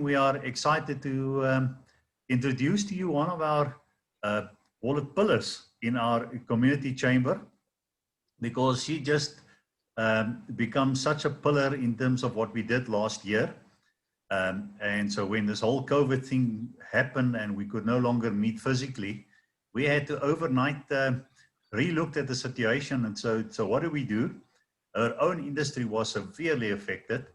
We are excited to introduce to you one of our wallet pillars in our community chamber, because she just becomes such a pillar in terms of what we did last year. And so when this whole COVID thing happened and we could no longer meet physically, we had to overnight re-look at the situation. And so what do we do? Our own industry was severely affected.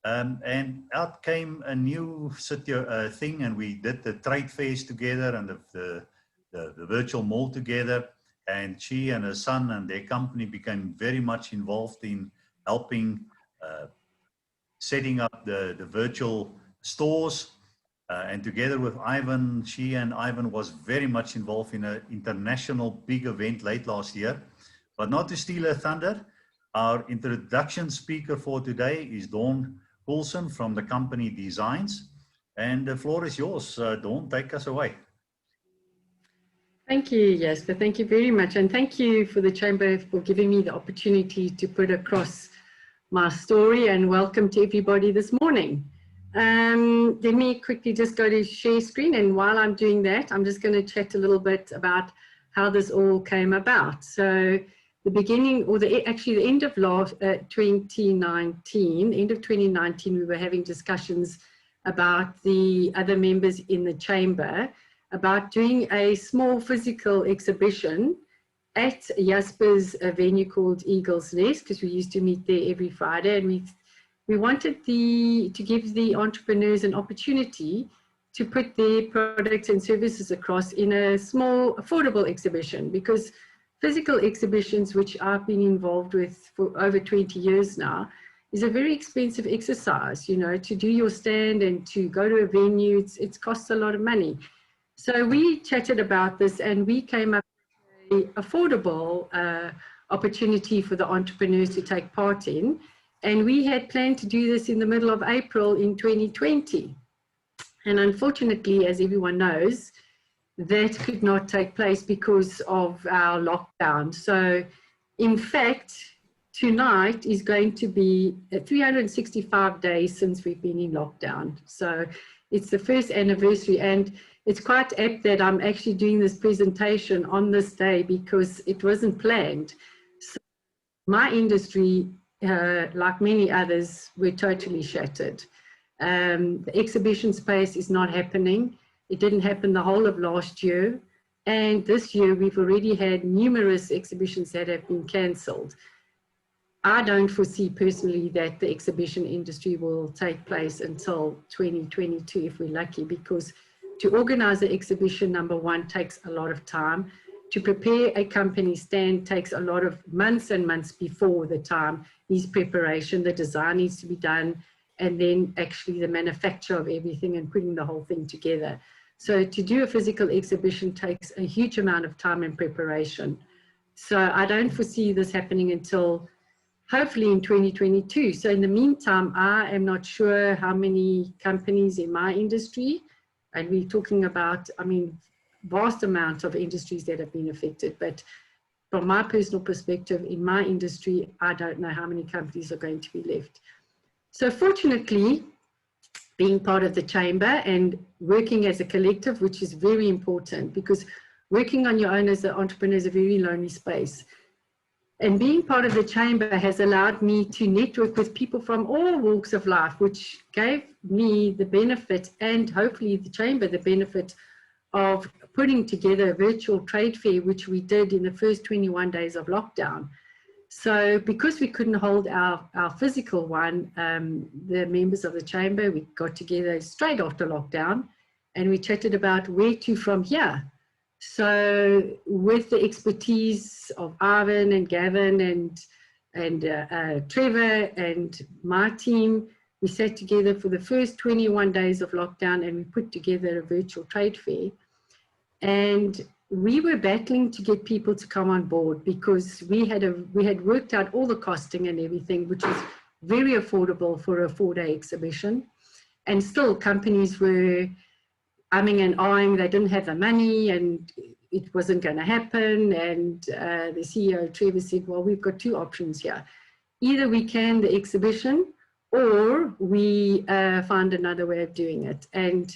And out came a new thing, and we did the trade fairs together and the virtual mall together. And she and her son and their company became very much involved in helping setting up the virtual stores. And together with Ivan, she and Ivan was very much involved in an international big event late last year. But not to steal her thunder, our introduction speaker for today is Dawn Coulson from the company DZines. And the floor is yours. Dawn, take us away. Thank you, Jasper. Thank you very much. And thank you for the Chamber for giving me the opportunity to put across my story, and welcome to everybody this morning. Let me quickly just go to share screen, and while I'm doing that, I'm just going to chat a little bit about how this all came about. So the beginning, or actually the end of 2019, we were having discussions about the other members in the chamber about doing a small physical exhibition at Jasper's venue called Eagle's Nest, because we used to meet there every Friday, and we wanted to give the entrepreneurs an opportunity to put their products and services across in a small, affordable exhibition, because physical exhibitions, which I've been involved with for over 20 years now, is a very expensive exercise. You know, to do your stand and to go to a venue, it costs a lot of money. So we chatted about this, and we came up with an affordable opportunity for the entrepreneurs to take part in. And we had planned to do this in the middle of April in 2020. And unfortunately, as everyone knows, that could not take place because of our lockdown. So in fact, tonight is going to be 365 days since we've been in lockdown. So it's the first anniversary, and it's quite apt that I'm actually doing this presentation on this day because it wasn't planned. So my industry, like many others, we're totally shattered. The exhibition space is not happening. It didn't happen the whole of last year. And this year, we've already had numerous exhibitions that have been cancelled. I don't foresee personally that the exhibition industry will take place until 2022, if we're lucky, because to organize an exhibition, number one, takes a lot of time. To prepare a company stand takes a lot of months and months before the time. Needs preparation, the design needs to be done, and then actually the manufacture of everything and putting the whole thing together. So to do a physical exhibition takes a huge amount of time and preparation. So I don't foresee this happening until hopefully in 2022. So in the meantime, I am not sure how many companies in my industry, and we're talking about, I mean, vast amounts of industries that have been affected. But from my personal perspective, in my industry, I don't know how many companies are going to be left. So fortunately, being part of the chamber and working as a collective, which is very important, because working on your own as an entrepreneur is a very lonely space. And being part of the chamber has allowed me to network with people from all walks of life, which gave me the benefit, and hopefully the chamber, the benefit of putting together a virtual trade fair, which we did in the first 21 days of lockdown. So because we couldn't hold our physical one, the members of the chamber, we got together straight after lockdown, and we chatted about where to from here. So with the expertise of Ivan and Gavin and Trevor and my team, we sat together for the first 21 days of lockdown, and we put together a virtual trade fair. And we were battling to get people to come on board, because we had worked out all the costing and everything, which was very affordable for a 4-day exhibition. And still companies were umming and ahhing, they didn't have the money and it wasn't going to happen. And the CEO, Trevor, said, well, we've got two options here. Either we can the exhibition, or we find another way of doing it. And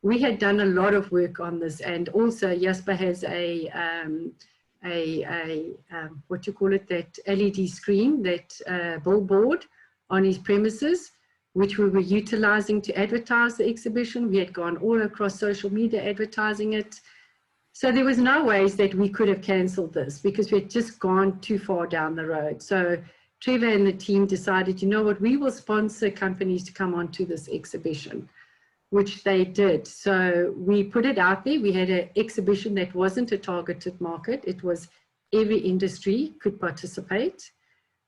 we had done a lot of work on this, and also Jasper has a what you call it, that LED screen, that billboard on his premises, which we were utilizing to advertise the exhibition. We had gone all across social media advertising it. So there was no ways that we could have cancelled this because we had just gone too far down the road. So Trevor and the team decided, you know what, we will sponsor companies to come onto this exhibition, which they did. So we put it out there. We had an exhibition that wasn't a targeted market. It was every industry could participate,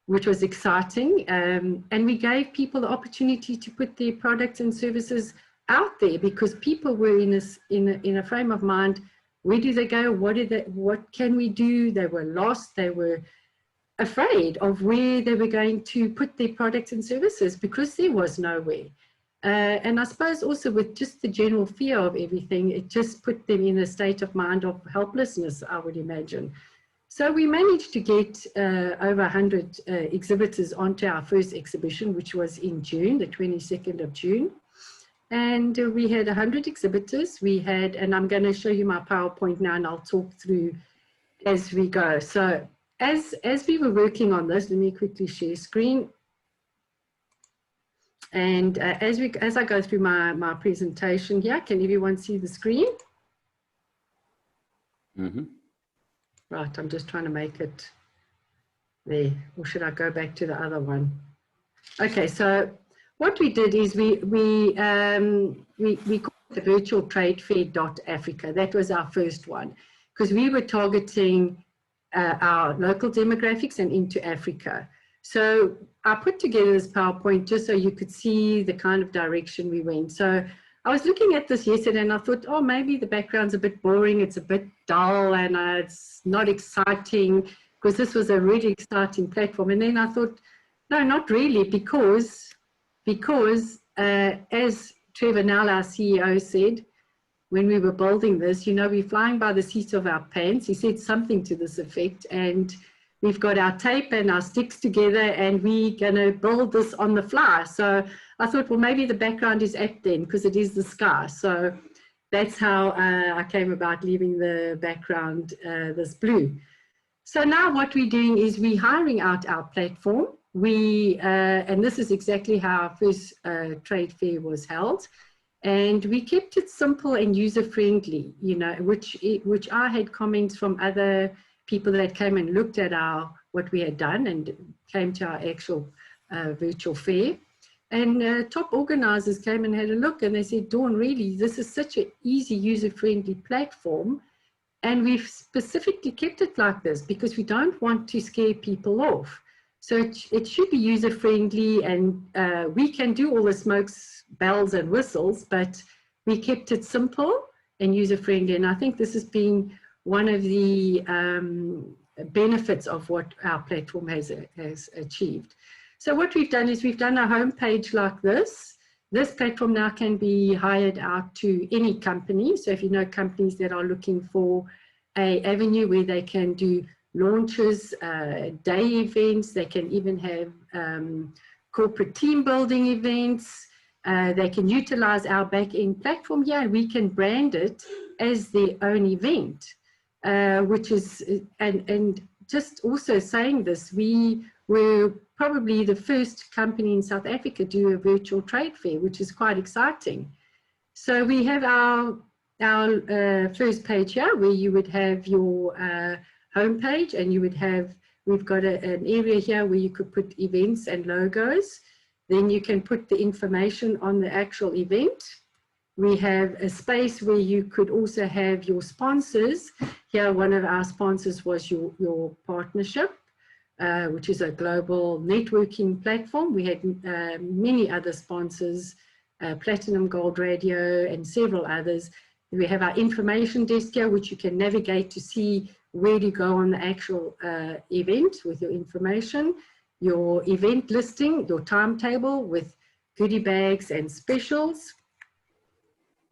which was exciting. And we gave people the opportunity to put their products and services out there because people were in a frame of mind, where do they go? What can we do? They were lost. They were afraid of where they were going to put their products and services because there was nowhere. And I suppose also with just the general fear of everything, it just put them in a state of mind of helplessness, I would imagine. So we managed to get over 100 exhibitors onto our first exhibition, which was in June, the 22nd of June. And we had 100 exhibitors. We had, and I'm going to show you my PowerPoint now, and I'll talk through as we go. So as we were working on this, let me quickly share screen. And as I go through my presentation here, can everyone see the screen? Mm-hmm. Right, I'm just trying to make it there. Or should I go back to the other one? Okay, so what we did is we called it the Virtual Trade Fair.Africa. That was our first one because we were targeting our local demographics and into Africa. So I put together this PowerPoint just so you could see the kind of direction we went. So I was looking at this yesterday and I thought, oh, maybe the background's a bit boring, it's a bit dull, and it's not exciting, because this was a really exciting platform. And then I thought, no, not really, because as Trevor Nell, our CEO, said, when we were building this, you know, we're flying by the seat of our pants. He said something to this effect, and we've got our tape and our sticks together and we're going to build this on the fly. So I thought, well, maybe the background is apt then because it is the sky. So that's how I came about leaving the background this blue. So now what we're doing is we're hiring out our platform. And this is exactly how our first trade fair was held. And we kept it simple and user-friendly, you know, which I had comments from other people that came and looked at what we had done and came to our actual virtual fair. And top organizers came and had a look and they said, Dawn, really, this is such an easy, user-friendly platform. And we've specifically kept it like this because we don't want to scare people off. So it should be user-friendly, and we can do all the smokes, bells and whistles, but we kept it simple and user-friendly. And I think this has been one of the benefits of what our platform has achieved. So what we've done is we've done a homepage like this. This platform now can be hired out to any company. So if you know companies that are looking for an avenue where they can do launches, day events, they can even have corporate team building events. They can utilize our back-end platform here, and we can brand it as their own event, which is, and just also saying this, we were probably the first company in South Africa to do a virtual trade fair, which is quite exciting. So we have our first page here where you would have your homepage, and you would have, we've got an area here where you could put events and logos. Then you can put the information on the actual event. We have a space where you could also have your sponsors. Here, one of our sponsors was your partnership, which is a global networking platform. We had many other sponsors, Platinum Gold Radio and several others. We have our information desk here, which you can navigate to see where to go on the actual event with your information, your event listing, your timetable with goodie bags and specials.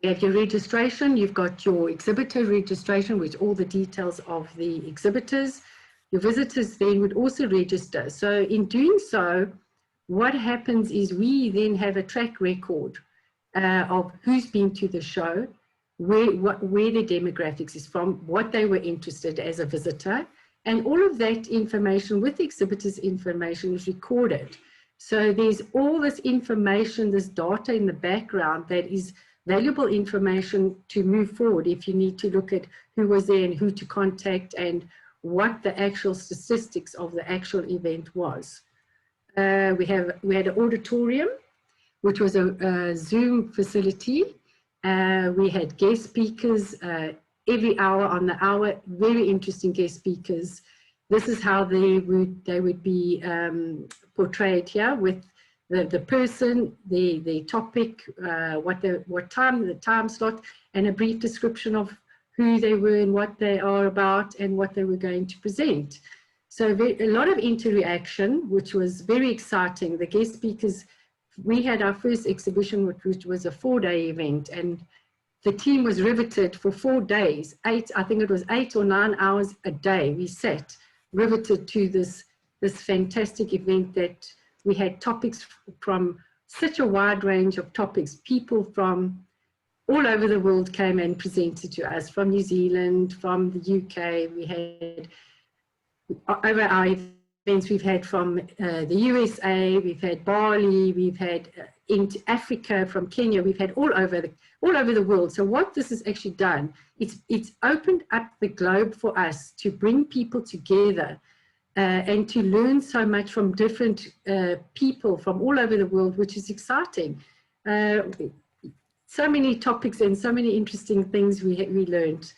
You have your registration. You've got your exhibitor registration with all the details of the exhibitors. Your visitors then would also register. So in doing so, what happens is we then have a track record of who's been to the show, where the demographics is from, what they were interested as a visitor, and all of that information with the exhibitors' information is recorded. So there's all this information, this data in the background that is valuable information to move forward if you need to look at who was there and who to contact and what the actual statistics of the actual event was. We had an auditorium, which was a Zoom facility. We had guest speakers every hour on the hour, very interesting guest speakers. This is how they would be portrayed here with the person, the topic, what time, the time slot, and a brief description of who they were and what they are about and what they were going to present. So a lot of interaction, which was very exciting. The guest speakers, we had our first exhibition, which was a 4-day event, and the team was riveted for 4 days. I think it was 8 or 9 hours a day. We sat riveted to this fantastic event that we had topics from such a wide range of topics. People from all over the world came and presented to us, from New Zealand, from the UK. We had, over our events, we've had from the USA, we've had Bali, we've had into Africa, from Kenya, we've had all over the world. So what this has actually done, it's opened up the globe for us to bring people together and to learn so much from different people from all over the world, which is exciting. So many topics and so many interesting things we learned.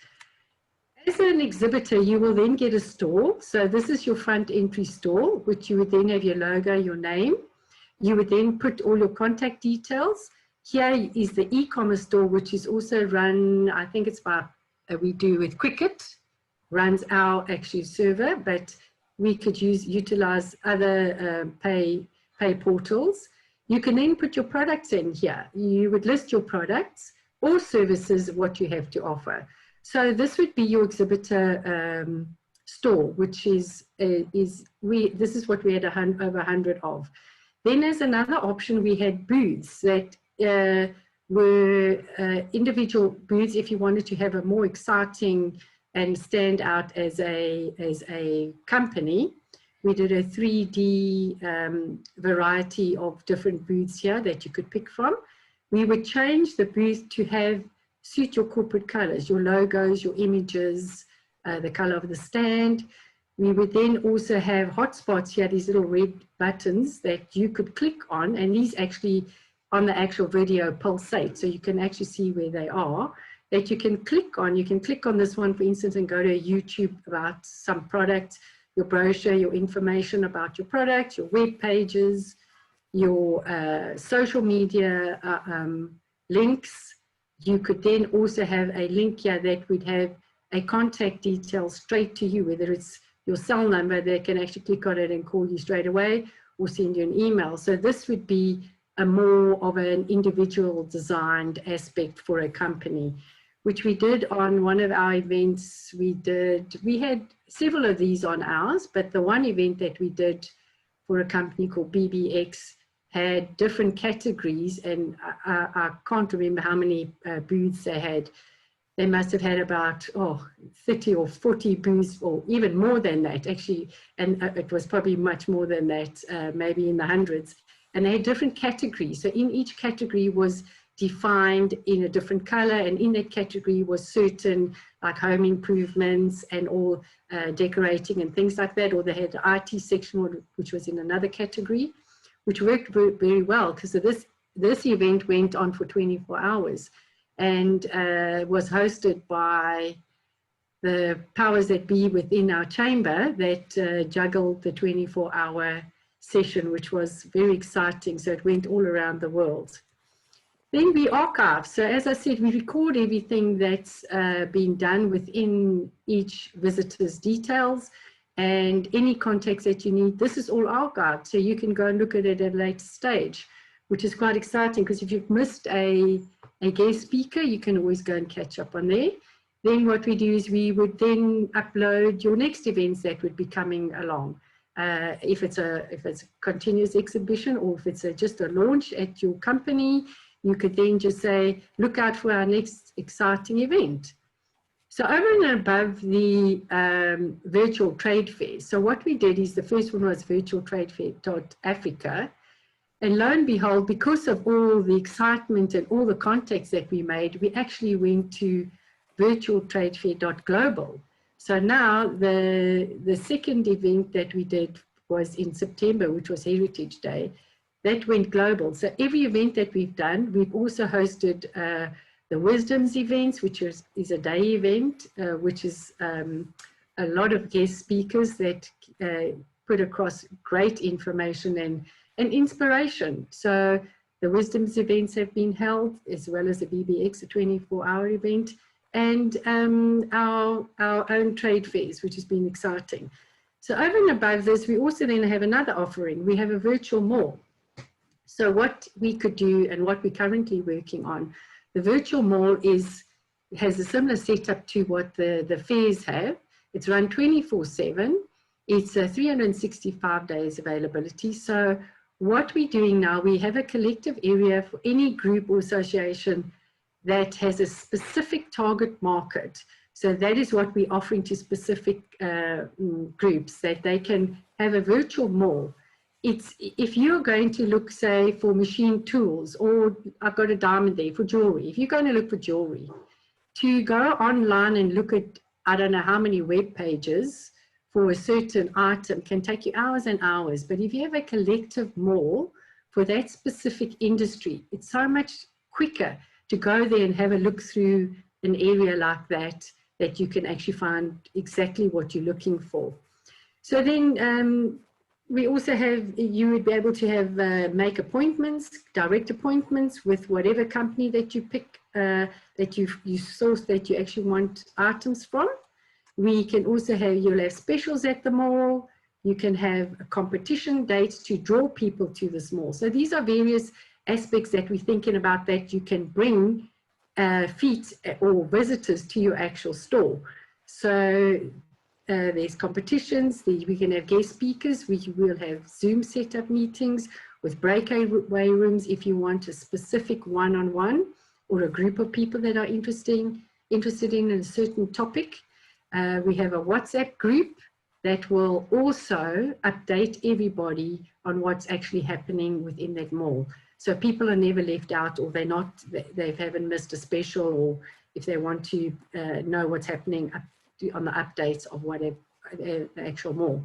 As an exhibitor, you will then get a store. So this is your front entry store, which you would then have your logo, your name. You would then put all your contact details. Here is the e-commerce store, which is also run, I think it's by, we do with Cricket, runs our actual server, but we could utilize other pay portals. You can then put your products in here. You would list your products or services, what you have to offer. So this would be your exhibitor store, which this is what we had over 100 of. Then as another option, we had booths that were individual booths if you wanted to have a more exciting and stand out as a company. We did a 3D variety of different booths here that you could pick from. We would change the booth to suit your corporate colors, your logos, your images, the color of the stand. We would then also have hotspots here, these little red buttons that you could click on, and these actually on the actual video pulsate, so you can actually see where they are, that you can click on. You can click on this one, for instance, and go to YouTube about some product, your brochure, your information about your product, your web pages, your social media links. You could then also have a link here that would have a contact detail straight to you, whether it's your cell number, they can actually click on it and call you straight away or send you an email. So this would be a more of an individual designed aspect for a company, which we did on one of our events. We had several of these on ours, but the one event that we did for a company called BBX had different categories, and I can't remember how many booths they had. They must have had about 30 or 40 booths, or even more than that actually, and it was probably much more than that, maybe in the hundreds. And they had different categories. So in each category was defined in a different color, and in that category was certain like home improvements and all decorating and things like that. Or they had the IT section, which was in another category, which worked very well, because this event went on for 24 hours and was hosted by the powers that be within our chamber that juggled the 24-hour session, which was very exciting. So it went all around the world. Then we archive. So as I said, we record everything that's been done within each visitor's details, and any contacts that you need. This is all archived, so you can go and look at it at a later stage, which is quite exciting, because if you've missed a guest speaker, you can always go and catch up on there. Then what we do is we would then upload your next events that would be coming along. if it's a continuous exhibition, or if it's just a launch at your company, you could then just say, look out for our next exciting event. So over and above the virtual trade fair, so what we did is the first one was virtual trade fair.africa. And lo and behold, because of all the excitement and all the contacts that we made, we actually went to virtualtradefair.global. So now the second event that we did was in September, which was Heritage Day. That went global. So every event that we've done, we've also hosted the Wisdoms events, which is a day event, which is a lot of guest speakers that put across great information and inspiration. So the Wisdoms events have been held, as well as the BBX, a 24-hour event, and our own trade fairs, which has been exciting. So over and above this, we also then have another offering. We have a virtual mall. So what we could do and what we're currently working on, the virtual mall has a similar setup to what the fairs have. It's run 24/7. It's 365 days availability. So what we're doing now, we have a collective area for any group or association that has a specific target market. So that is what we're offering to specific groups, that they can have a virtual mall. It's, if you're going to look, say, for machine tools, or I've got a diamond there for jewelry. If you're going to look for jewelry, to go online and look at, I don't know how many web pages for a certain item can take you hours and hours. But if you have a collective mall for that specific industry, it's so much quicker to go there and have a look through an area like that, that you can actually find exactly what you're looking for. So then we also have, you would be able to have make appointments, direct appointments with whatever company that you pick, that you source, that you actually want items from. We can also have, you'll have specials at the mall. You can have a competition dates to draw people to this mall. So these are various aspects that we're thinking about, that you can bring feet or visitors to your actual store. So there's competitions, we can have guest speakers, we will have Zoom setup meetings with breakaway rooms if you want a specific one-on-one or a group of people that are interested in a certain topic. We have a WhatsApp group that will also update everybody on what's actually happening within that mall. So people are never left out, or they haven't missed a special, or if they want to know what's happening on the updates of whatever the actual mall.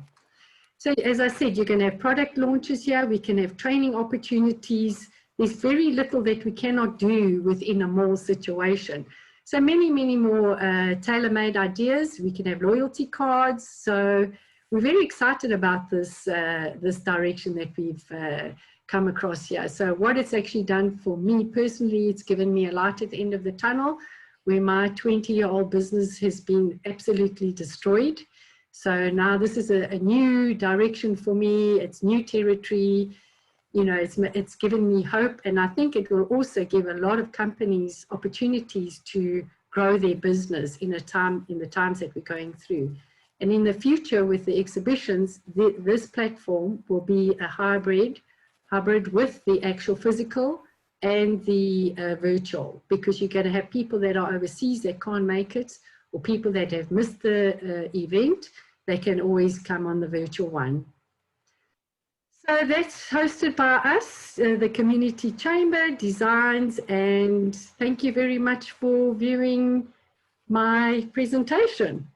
So as I said, you can have product launches here. We can have training opportunities. There's very little that we cannot do within a mall situation. So many, many more tailor-made ideas. We can have loyalty cards. So we're very excited about this, this direction that we've come across here. So what it's actually done for me personally, it's given me a light at the end of the tunnel, where my 20-year-old business has been absolutely destroyed. So now this is a new direction for me. It's new territory. You know, it's given me hope, and I think it will also give a lot of companies opportunities to grow their business in the times that we're going through. And in the future with the exhibitions, this platform will be a hybrid with the actual physical and the virtual, because you're going to have people that are overseas that can't make it, or people that have missed the event. They can always come on the virtual one. So that's hosted by us, the Community Chamber, DZines, and thank you very much for viewing my presentation.